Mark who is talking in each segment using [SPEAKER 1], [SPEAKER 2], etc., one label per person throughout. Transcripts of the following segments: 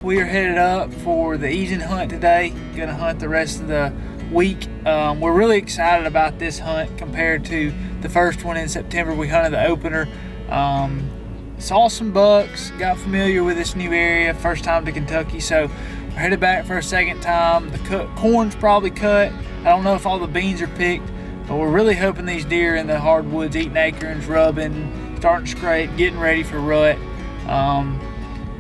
[SPEAKER 1] We are headed up for the evening hunt today. Gonna hunt the rest of the week. We're really excited about this hunt compared to the first one in September. We hunted the opener. Saw some bucks, got familiar with this new area, first time to Kentucky, so we're headed back for a second time. The corn's probably cut. I don't know if all the beans are picked, but we're really hoping these deer in the hardwoods eating acorns, rubbing, starting to scrape, getting ready for rut.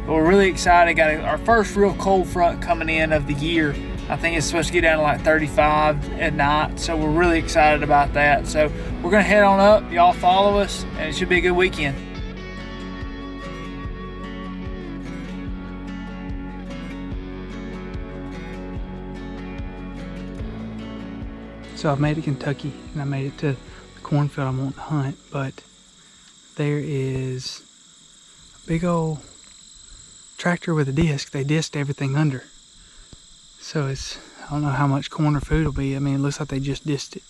[SPEAKER 1] But we're really excited. Got our first real cold front coming in of the year. I think it's supposed to get down to like 35 at night, so we're really excited about that. So we're gonna head on up. Y'all follow us, and it should be a good weekend. So I've made it to Kentucky, and I made it to the cornfield I want to hunt, but there is a big old tractor with a disc. They disked everything under. So I don't know how much corn or food will be. I mean, it looks like they just disked it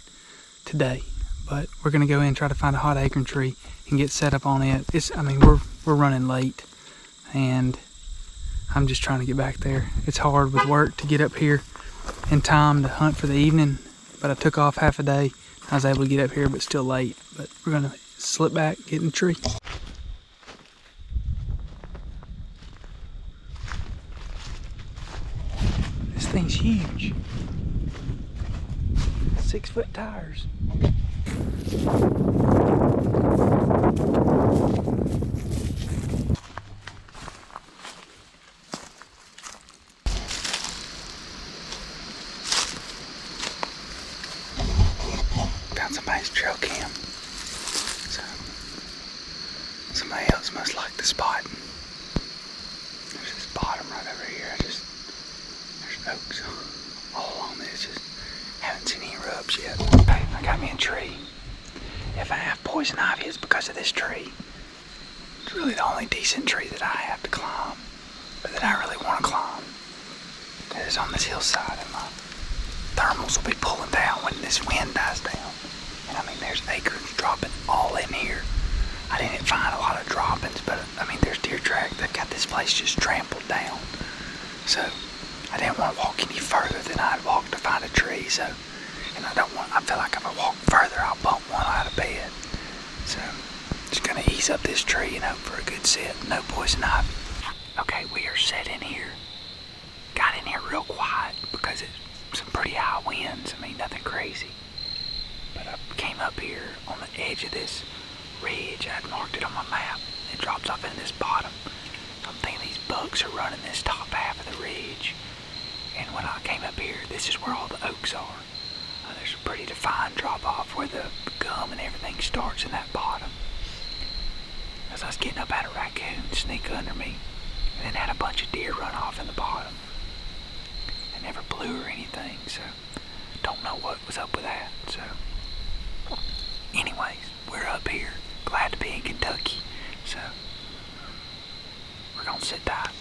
[SPEAKER 1] today. But we're gonna go in and try to find a hot acorn tree and get set up on it. We're running late, and I'm just trying to get back there. It's hard with work to get up here in time to hunt for the evening, but I took off half a day. I was able to get up here, but still late. But we're gonna slip back, get in the tree. This thing's huge. 6-foot tires. Found somebody's trail cam. So somebody else must like the spot. There's this bottom right over here. There's oaks all along this. Just haven't seen any rubs yet. Okay, I got me a tree. If I have poison ivy, it's because of this tree. It's really the only decent tree that I have to climb, or that I really want to climb. That is on this hillside, and my thermals will be pulling down when this wind dies down. And I mean, there's acorns dropping all in here. I didn't find a lot of droppings, but I mean, there's deer track. They've got this place just trampled down. So I didn't want to walk any further than I'd walked to find a tree. So, and I feel like if I walk further, I'll bump one out of bed. So just gonna ease up this tree and hope for a good sit. No poison ivy. Okay, we are set in here. Got in here real quiet because it's some pretty high winds. I mean, nothing crazy. But I came up here on the edge of this ridge. I had marked it on my map. It drops off in this bottom. So I'm thinking these bucks are running this top half of the ridge. And when I came up here, this is where all the oaks are. There's a pretty defined drop off where the gum and everything starts in that bottom. As I was getting up, I had a raccoon sneak under me, and then had a bunch of deer run off in the bottom. They never blew or anything, so don't know what was up with that. So anyways, we're up here. Glad to be in Kentucky. So we're gonna sit tight.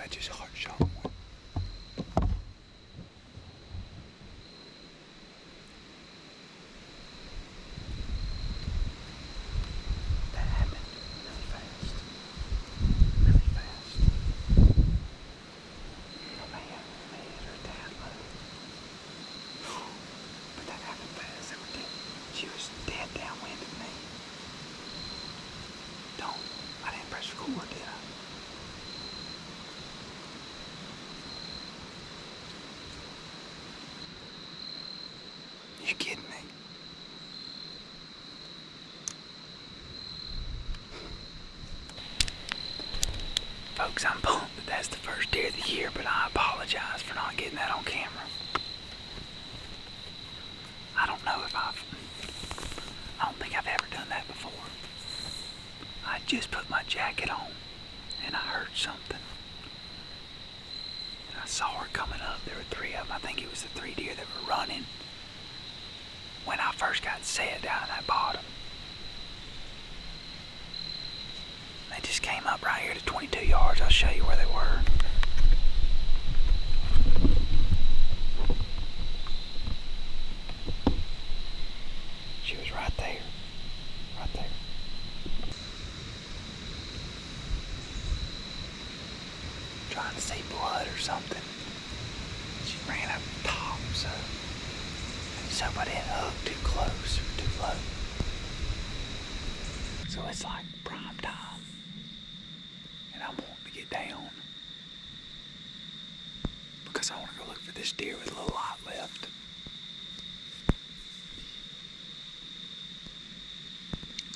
[SPEAKER 1] I just hard shot one. That happened really fast. Really fast. Oh man, I hit her dad low. But that happened fast. She was dead downwind of me. I didn't press record, did I? folks, I'm pumped that that's the first deer of the year, but I apologize for not getting that on camera. I don't know if I don't think I've ever done that before. I just put my jacket on and I heard something. And I saw her coming up. There were 3 of them. I think it was the 3 deer that were running when I first got set down in that bottom. They just came up right here to 22 yards. I'll show you where they were. She was right there. Right there. Trying to see blood or something. She ran up the top, so I didn't hook too close or too low. So it's like prime time. And I'm wanting to get down because I want to go look for this deer with a little light left.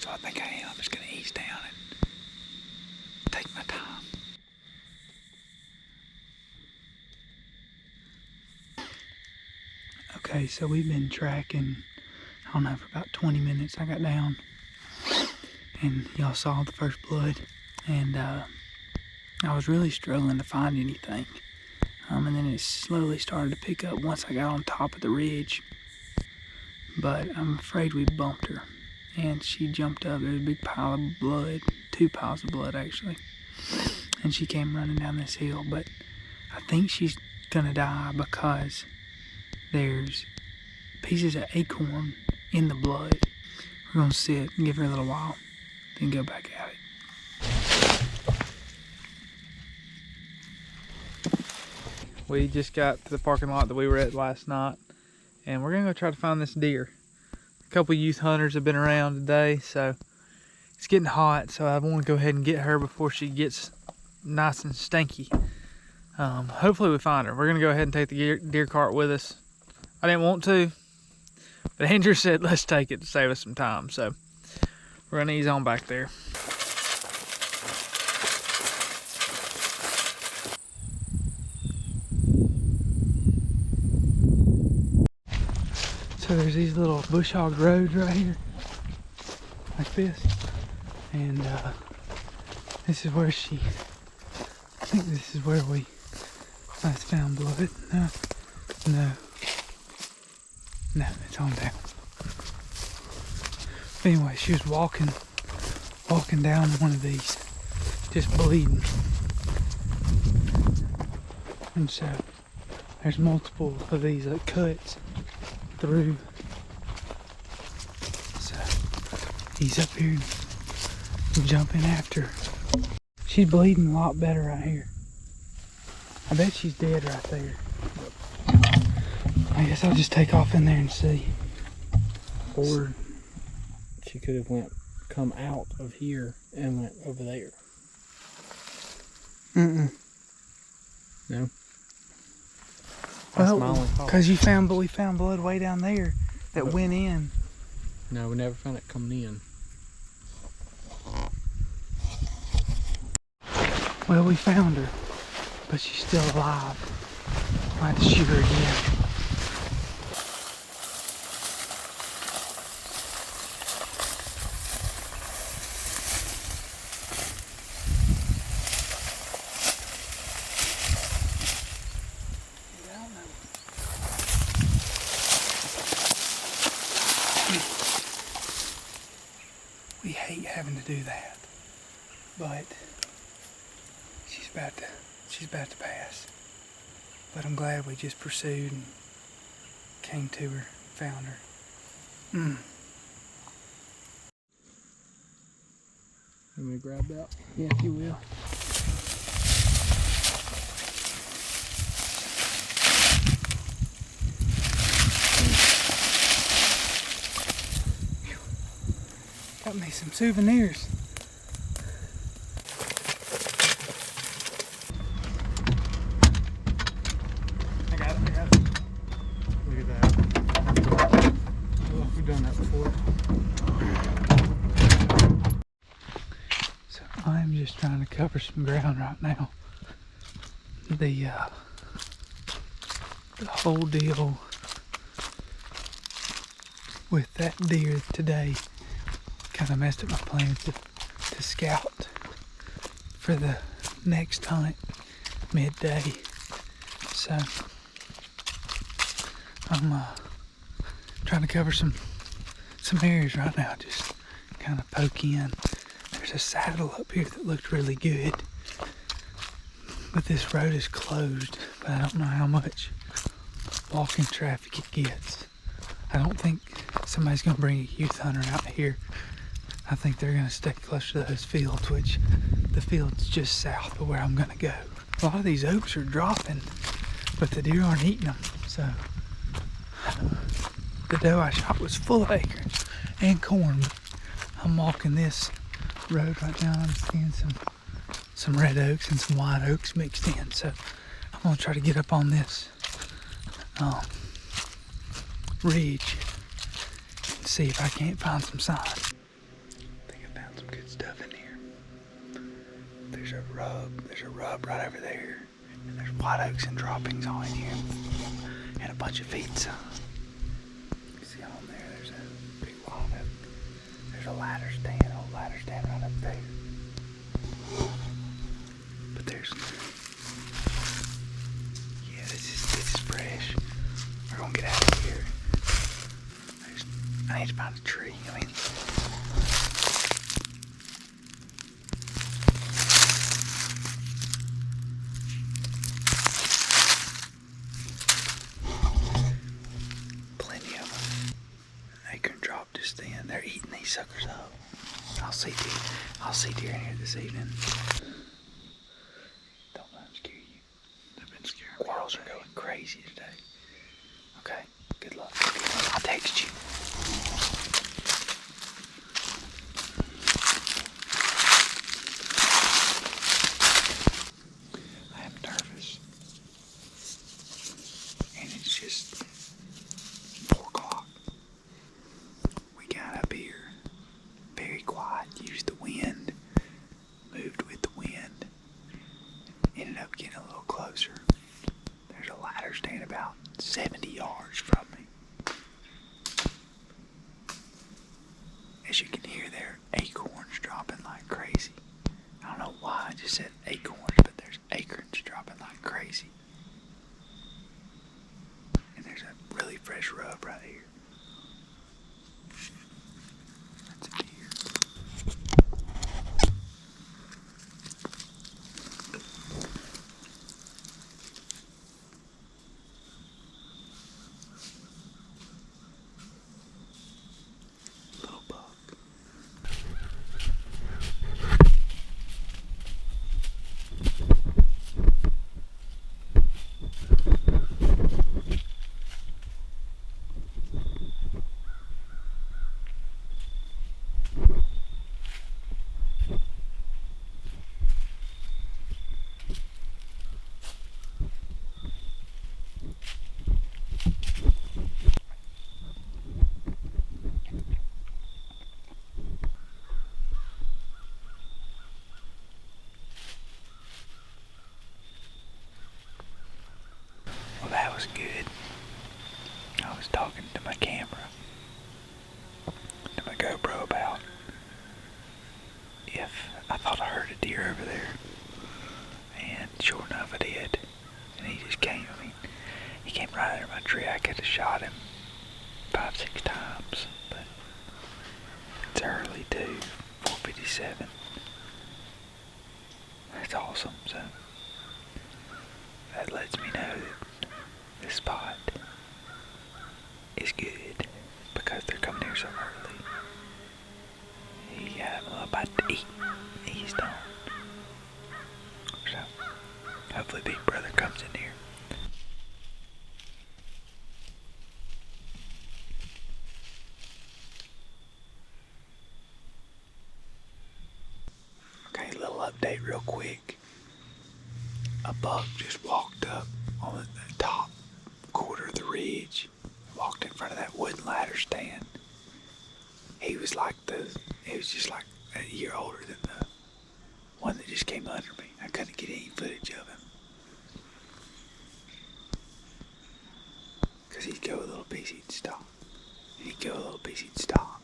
[SPEAKER 1] So I think I am. I'm just going to ease down and take my time. Okay, so we've been tracking, I don't know, for about 20 minutes. I got down and y'all saw the first blood, and I was really struggling to find anything. And then it slowly started to pick up once I got on top of the ridge. But I'm afraid we bumped her. And she jumped up. There's a big pile of blood. 2 piles of blood, actually. And she came running down this hill. But I think she's gonna die because there's pieces of acorn in the blood. We're gonna sit and give her a little while, then go back at it. We just got to the parking lot that we were at last night, and we're gonna go try to find this deer. A couple youth hunters have been around today, so it's getting hot, so I want to go ahead and get her before she gets nice and stinky. Hopefully we find her. We're gonna go ahead and take the deer cart with us. I didn't want to, but Andrew said let's take it to save us some time, so we're gonna ease on back there. So there's these little bush hog roads right here, like this, and this is where I think this is where we last found blood. No, it's on down. But anyway, she was walking down one of these, just bleeding. And so there's multiple of these like cuts through. So he's up here and jumping after her. She's bleeding a lot better right here. I bet she's dead right there. I guess I'll just take off in there and see.
[SPEAKER 2] Or she could have come out of here and went over there. No. That's my only thought.
[SPEAKER 1] Because we found blood way down there that went in.
[SPEAKER 2] No, we never found it coming in.
[SPEAKER 1] Well, we found her, but she's still alive. I'll have to shoot her again. We hate having to do that, but she's about to pass. But I'm glad we just pursued and came to her, found her.
[SPEAKER 2] Let me grab that.
[SPEAKER 1] Yeah, if you will. Got me some souvenirs. I got it.
[SPEAKER 2] Look at that. Oh, we've done that before.
[SPEAKER 1] So I'm just trying to cover some ground right now. The whole deal with that deer today kind of messed up my plans to scout for the next hunt midday. So I'm trying to cover some areas right now, just kind of poke in. There's a saddle up here that looked really good, but this road is closed, but I don't know how much walking traffic it gets. I don't think somebody's gonna bring a youth hunter out here. I think they're gonna stay close to those fields, which the field's just south of where I'm gonna go. A lot of these oaks are dropping, but the deer aren't eating them. So the doe I shot was full of acorns and corn. I'm walking this road right now. I'm seeing some red oaks and some white oaks mixed in. So I'm gonna try to get up on this ridge and see if I can't find some signs. I think I found some good stuff in here. There's a rub right over there, and there's white oaks and droppings all in here, and a bunch of feet signs. You see on there, there's a big white oak. There's a ladder stand, old ladder stand right up there. But there's, yeah, this is fresh. We're gonna get out of here. I need to find a tree. Plenty of them. Acorn dropped just then. They're eating these suckers up. I'll see deer in here this evening. Don't let them scare you. They've been scaring me. Squirrels are going crazy today. Okay, good luck. I'll text you. I am nervous. And it's just 4 o'clock. We got up here very quiet, used the wind, moved with the wind, ended up getting a little closer. There's a ladder stand about 70 yards from me. As you can hear there, acorns dropping like crazy. I don't know why I just said acorns, but there's acorns dropping like crazy. And there's a really fresh rub right here. That's a deer. Little buck. Well, that was good. I was talking to my camera, to my GoPro about if I thought I heard a deer over there. And sure enough I did. And he just came. He came right under my tree. I could have shot him 5-6 times. But it's early too. 4:57. That's awesome. So that lets me know that this spot is good because they're coming here so early. He got a little bite to eat. He's done. So hopefully Big Brother comes in here. Okay, a little update real quick. A buck just walked up on the top quarter of the ridge, walked in front of that wooden ladder stand. He was just like a year older than the One that just came under me. I couldn't get any footage of him. Because he'd go a little piece, he'd stop. And he'd go a little piece, he'd stop.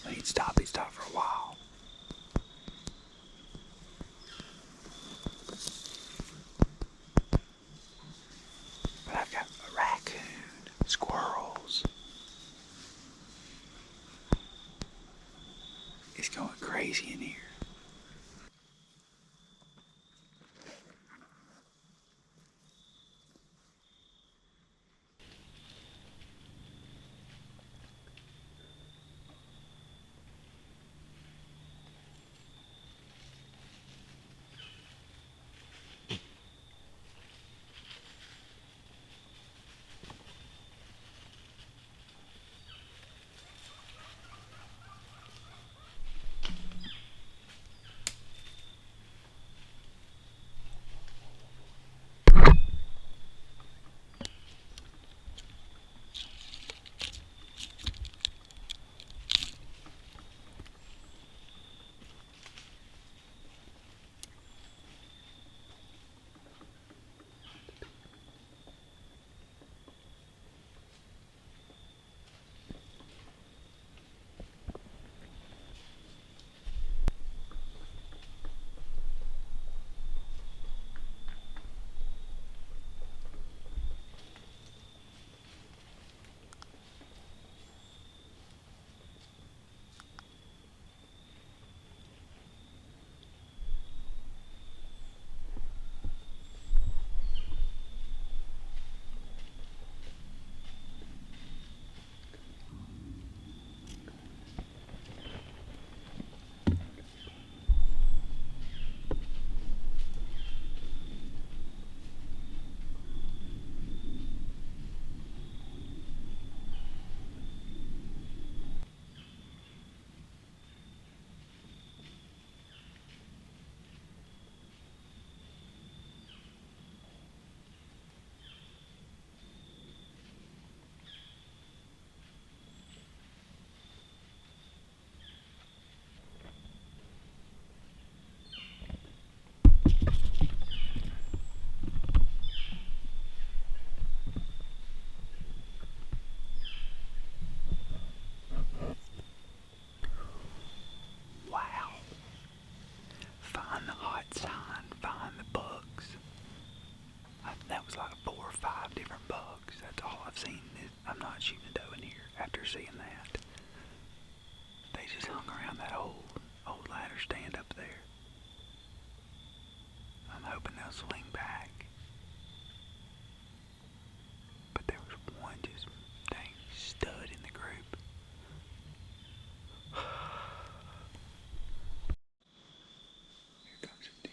[SPEAKER 1] When he'd stop for a while. But I've got a raccoon, squirrels. It's going crazy in here. That was like 4 or 5 different bugs. That's all I've seen. I'm not shooting a doe in here after seeing that. They just hung around that old ladder stand up there. I'm hoping they'll swing back. But there was one just dang stud in the group. Here comes a deer.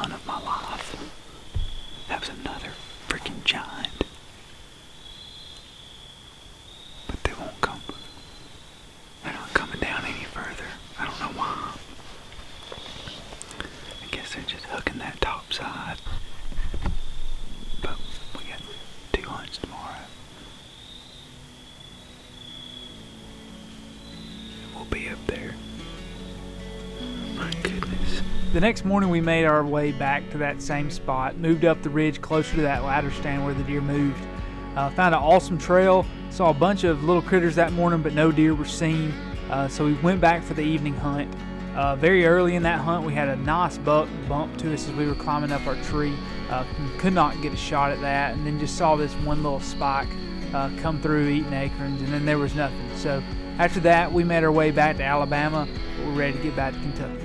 [SPEAKER 1] hunt of my life. That was another freaking giant. But they won't come. They're not coming down any further. I don't know why. I guess they're just hooking that top side. But we got 2 hunts tomorrow. We'll be up there. My goodness.
[SPEAKER 3] The next morning we made our way back to that same spot, moved up the ridge closer to that ladder stand where the deer moved. Found an awesome trail, saw a bunch of little critters that morning, but no deer were seen. So we went back for the evening hunt. Very early in that hunt, we had a nice buck bump to us as we were climbing up our tree. Could not get a shot at that, and then just saw this one little spike come through eating acorns, and then there was nothing. So after that, we made our way back to Alabama. We're ready to get back to Kentucky.